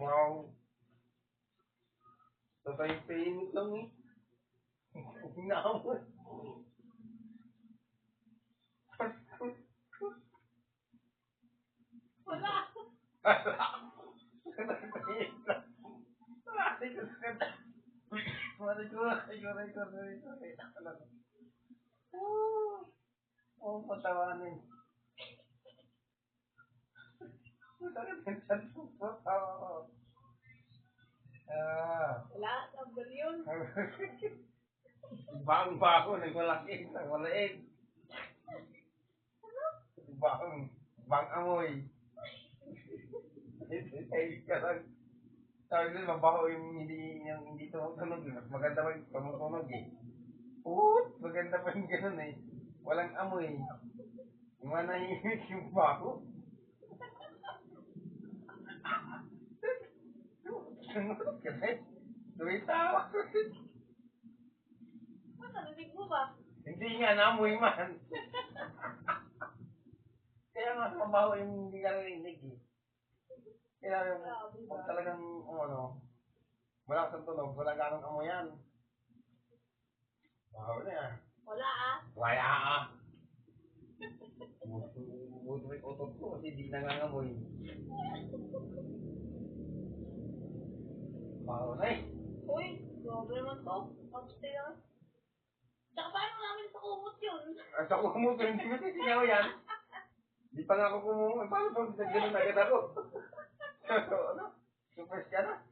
Wow. Tatay-painit lang eh. Hinaamon. Wala. Tatay-painit lang. Ay, ganda. Oo, patawanin. Masakit ang chan ko. Wala, tanggal yun. Bang-baho, nagmalaki, nagmaliit. Bang-amoy. Ay, ka lang. Sabi nila, mabaho yung hindi tumutunog. Mas maganda pa yung tumutunog eh. Maganda pa yung ganun eh. Walang amoy. Yung manahimik yung baho. Sumunod ka na eh. Lumitawa. Ba't narinig mo ba? Hindi nga, namoy man. Kaya mas mabaho yung hindi ka narinig eh. Kaya kung talagang, malakas ang tunog, wala ganong amoy yan. Baho na yan. Wala ah. Wala ah. Buto may utot ko kasi di nangangamoy. Baho na eh. Uy, grabe naman to. Upstairs. Tsaka paano namin sa kumot yun? At ako kumuto, hindi mo sisingaw yan. Di pa nga ako kumuha. Paano pag nagganon agad ako? Ano? Super ka na?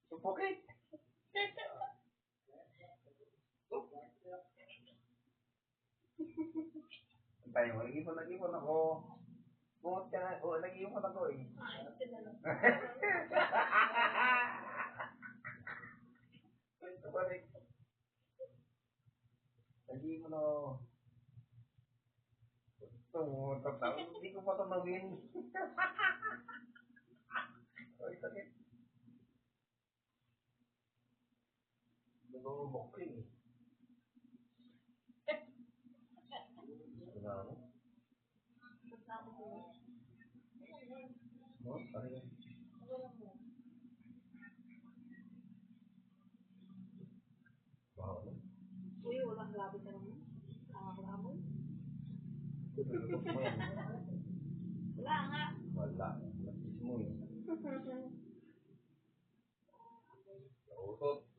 Supukit? Tayo mo, nag-ipon ako. Kumot ka na. Oo, nag-ipon ako eh. Ito pa rin. Nag-ipon ako. Hindi ko pa tanawin. Ay, sakit. Nagumubok ko eh. Ano? No? Ano yun? Baho na. Uy, walang labi ka naman. Nakakalaman. Wala nga. Wala. Nakis mo eh. Nautot.